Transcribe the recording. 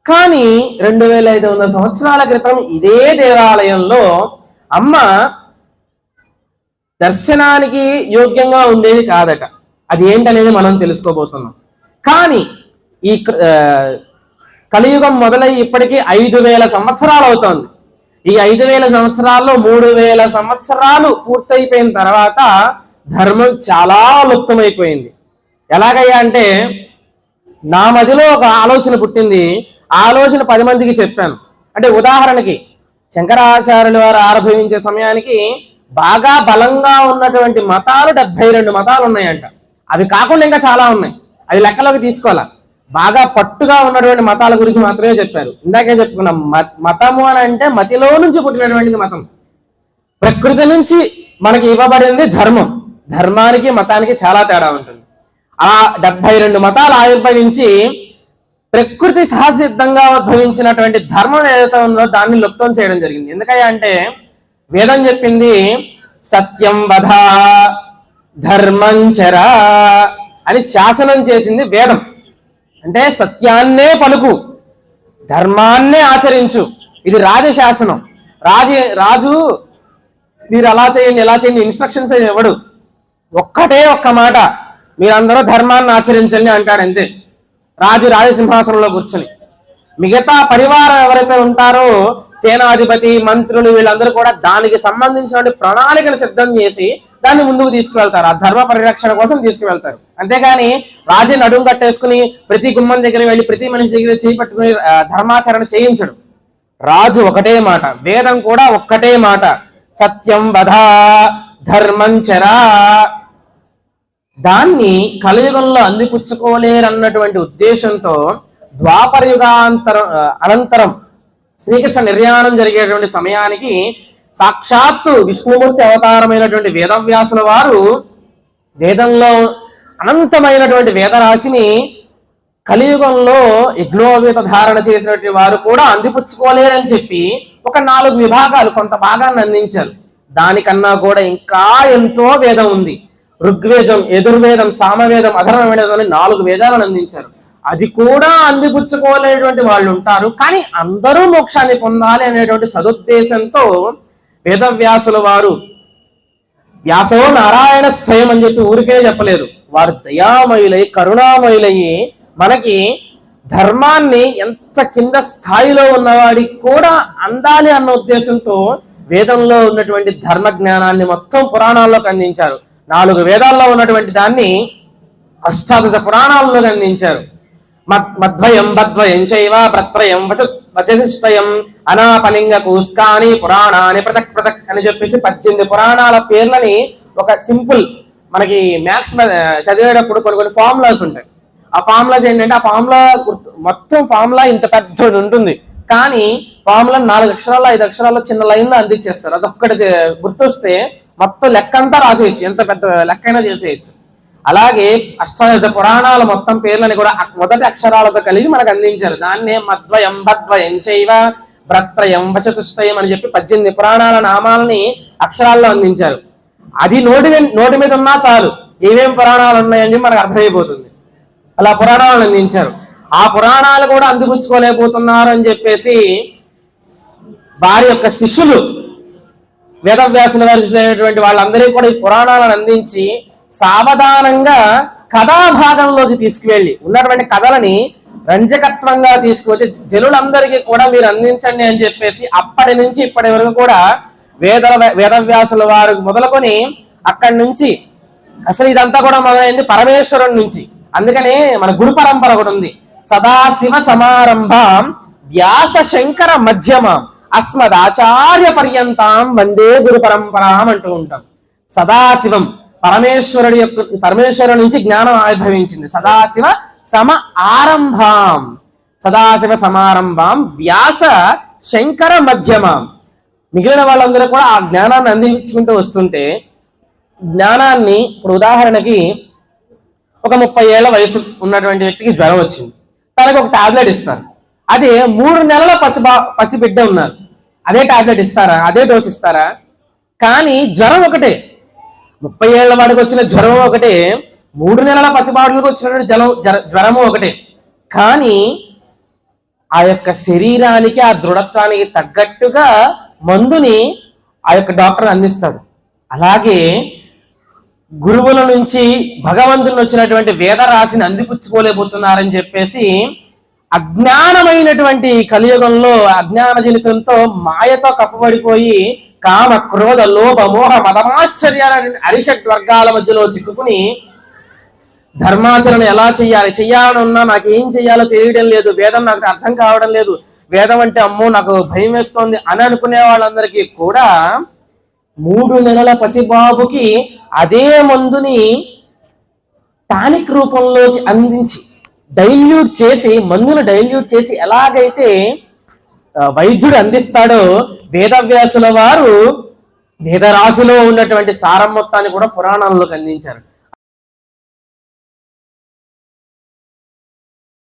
కానీ 2500 సంవత్సరాల క్రితం ఇదే దేవాలయంలో అమ్మ దర్శనానికి యోగ్యంగా ఉండేది కాదట. అది ఏంటనేది మనం తెలుసుకోబోతున్నాం. కానీ ఈ కలియుగం మొదలై ఇప్పటికీ 5000 సంవత్సరాలు అవుతోంది. ఈ 5000 సంవత్సరాల్లో 3000 సంవత్సరాలు పూర్తయిపోయిన తర్వాత ధర్మం చాలా లుప్తమైపోయింది. ఎలాగయ్యా అంటే, నా మదిలో ఒక ఆలోచన పుట్టింది. ఆ ఆలోచన 10 మందికి చెప్పాను. అంటే ఉదాహరణకి శంకరాచార్యుల వారు ఆవిర్భవించే సమయానికి బాగా బలంగా ఉన్నటువంటి మతాలు 72 మతాలు ఉన్నాయంట. అవి కాకుండా ఇంకా చాలా ఉన్నాయి, అవి లెక్కలోకి తీసుకోవాలా. బాగా పట్టుగా ఉన్నటువంటి మతాల గురించి మాత్రమే చెప్పారు. ఇందాకే చెప్పుకున్నాం, మతము అని అంటే మతిలో నుంచి పుట్టినటువంటి మతం. ప్రకృతి నుంచి మనకి ఇవ్వబడింది ధర్మం. ధర్మానికి మతానికి చాలా తేడా ఉంటుంది. ఆ 72 మతాలు ఆవిర్భవించి ప్రకృతి సహసిద్ధంగా ఉద్భవించినటువంటి ధర్మం ఏదైతే ఉందో దాన్ని లుప్తం చేయడం జరిగింది. ఎందుకంటే వేదం చెప్పింది సత్యం వధ ధర్మం చర అని శాసనం చేసింది వేదం. అంటే సత్యాన్నే పలుకు, ధర్మాన్నే ఆచరించు. ఇది రాజశాసనం. రాజు మీరు అలా చేయండి ఎలా చేయండి ఇన్స్ట్రక్షన్స్ ఇవ్వడు. ఒక్కటే ఒక్క మాట, మీరందరూ ధర్మాన్ని ఆచరించండి అంటాడు. అంతే. రాజు రాజసింహాసనంలో కూర్చుని మిగతా పరివారం ఎవరైతే ఉంటారో సేనాధిపతి మంత్రులు వీళ్ళందరూ కూడా దానికి సంబంధించిన ప్రణాళికను సిద్ధం చేసి దాన్ని ముందుకు తీసుకువెళ్తారు. ఆ ధర్మ పరిరక్షణ కోసం తీసుకువెళ్తారు. అంతేగాని రాజు నడుము కట్టేసుకుని ప్రతి గుమ్మం దగ్గర వెళ్ళి ప్రతి మనిషి దగ్గర చేపట్టుకుని ధర్మాచరణ చేయించడు. రాజు ఒకటే మాట, వేదం కూడా ఒక్కటే మాట, సత్యం వధ ధర్మం చరా. దాన్ని కలియుగంలో అందిపుచ్చుకోలేరన్నటువంటి ఉద్దేశంతో అనంతరం శ్రీకృష్ణ నిర్యాణం జరిగేటువంటి సమయానికి సాక్షాత్తు విష్ణుమూర్తి అవతారమైనటువంటి వేదవ్యాసుల వారు వేదంలో అనంతమైనటువంటి వేదరాశిని కలియుగంలో యజ్ఞోపేత ధారణ చేసినటువంటి వారు కూడా అందిపుచ్చుకోలేరని చెప్పి ఒక 4 విభాగాలు కొంత భాగాన్ని అందించారు. దానికన్నా కూడా ఇంకా ఎంతో వేదం ఉంది. ఋగ్వేదం, యజుర్వేదం, సామవేదం, అథర్వవేదం అని 4 వేదాలను అందించారు. అది కూడా అందిపుచ్చుకోలేటువంటి వాళ్ళు ఉంటారు. కానీ అందరూ మోక్షాన్ని పొందాలి అనేటువంటి సదుద్దేశంతో వేదవ్యాసుల వారు వ్యాసో నారాయణ స్వయం అని చెప్పి ఊరికే చెప్పలేదు. వారు దయామయులై కరుణామయులయ్యి మనకి ధర్మాన్ని ఎంత కింద స్థాయిలో ఉన్నవాడికి కూడా అందాలి అన్న ఉద్దేశంతో వేదంలో ఉన్నటువంటి ధర్మ జ్ఞానాన్ని మొత్తం పురాణాల్లోకి అందించారు. 4 వేదాల్లో ఉన్నటువంటి దాన్ని అష్టాదశ పురాణాల్లోకి అందించారు. మధ్వయం బద్వయం చైవ ప్రత్రయం వచతిష్టయం అనాపలింగ కూస్కాని పురాణాని పృథక్ పృథక్ అని చెప్పేసి 18 పురాణాల పేర్లని ఒక సింపుల్ మనకి మ్యాథ్స్ చదివేటప్పుడు కొన్ని ఫార్ములాస్ ఉంటాయి. ఆ ఫార్ములాస్ ఏంటంటే ఆ ఫార్ములా మొత్తం ఫార్ములా ఇంత పెద్దది ఉంటుంది. కానీ ఫార్ములా 4 అక్షరాలు 5 అక్షరాల్లో చిన్న లైన్లో అందించేస్తారు. అదొక్కటి గుర్తొస్తే మొత్తం లెక్క అంతా రాసేయచ్చు, ఎంత పెద్ద లెక్కైనా చేసేయచ్చు. అలాగే అష్టాదశ పురాణాల మొత్తం పేర్లని కూడా మొదటి అక్షరాలతో కలిగి మనకు అందించారు. దాన్నే మధ్వయం భద్వయం చైవ భ్రత్రయం వచతుష్టయం అని చెప్పి 18 పురాణాల నామాలని అక్షరాల్లో అందించారు. అది నోటి మీద ఉన్నా చాలు ఏమేం పురాణాలు ఉన్నాయని చెప్పి మనకు అర్థమైపోతుంది. అలా పురాణాలను అందించారు. ఆ పురాణాలు కూడా అందిపుచ్చుకోలేకపోతున్నారు అని చెప్పేసి వారి యొక్క శిష్యులు వేదవ్యాసుల వారి వాళ్ళందరికీ కూడా ఈ పురాణాలను అందించి సావధానంగా కథాభాగంలోకి తీసుకువెళ్ళి ఉన్నటువంటి కథలని రంజకత్వంగా తీసుకొచ్చి జనులందరికీ కూడా మీరు అందించండి అని చెప్పేసి అప్పటి నుంచి ఇప్పటి వరకు కూడా వేదవ్యాసుల వారు మొదలుకొని అక్కడి నుంచి అసలు ఇదంతా కూడా మొదలైంది పరమేశ్వరుడి నుంచి. అందుకనే మన గురు పరంపర ఒకటి ఉంది, సదాశివ సమారంభం వ్యాస శంకర మధ్యమం అస్మదాచార్య పర్యంతం వందే గురు పరంపరాం అంటూ ఉంటాం. సదాశివం పరమేశ్వరుడి నుంచి జ్ఞానం ఆవిర్భవించింది. సదాశివ సమారంభం వ్యాస శంకర మధ్యమం. మిగిలిన వాళ్ళందరూ కూడా ఆ జ్ఞానాన్ని అందించుకుంటూ వస్తుంటే జ్ఞానాన్ని ఇప్పుడు ఉదాహరణకి ఒక 30 ఏళ్ల వయసు ఉన్నటువంటి వ్యక్తికి జ్వరం వచ్చింది, తనకు ఒక టాబ్లెట్ ఇస్తారు. అదే 3 నెలల పసిబిడ్డ ఉన్నారు, అదే టాబ్లెట్ ఇస్తారా? అదే డోస్ ఇస్తారా? కానీ జ్వరం ఒకటే. 30 ఏళ్ల వాడికి వచ్చిన జ్వరం ఒకటే, 3 నెలల పసిబాడులకు వచ్చినటువంటి జ్వరము ఒకటే. కానీ ఆ యొక్క శరీరానికి ఆ దృఢత్వానికి తగ్గట్టుగా మందుని ఆ యొక్క డాక్టర్ అందిస్తాడు. అలాగే గురువుల నుంచి భగవంతుని వచ్చినటువంటి వేద రాశిని అందిపుచ్చుకోలేకపోతున్నారని చెప్పేసి అజ్ఞానమైనటువంటి కలియుగంలో అజ్ఞాన జనితంతో మాయతో కప్పబడిపోయి కామ క్రోధ లోభ మోహ మదమాశ్చర్యాల అరిషట్ వర్గాల మధ్యలో చిక్కుకుని ధర్మాచరణ ఎలా చెయ్యాలని ఉన్నా నాకు ఏం చెయ్యాలో తెలియడం లేదు, వేదం నాకు అర్థం కావడం లేదు, వేదం అంటే అమ్మో నాకు భయం వేస్తోంది అని అనుకునే వాళ్ళందరికీ కూడా 3 నెలల పసిబాబుకి అదే మందుని టానిక్ రూపంలోకి అందించి మందును డైల్యూట్ చేసి ఎలాగైతే వైద్యుడు అందిస్తాడో వేదవ్యాసుల వారు వేదరాశిలో ఉన్నటువంటి సారం మొత్తాన్ని కూడా పురాణాల్లోకి అందించారు.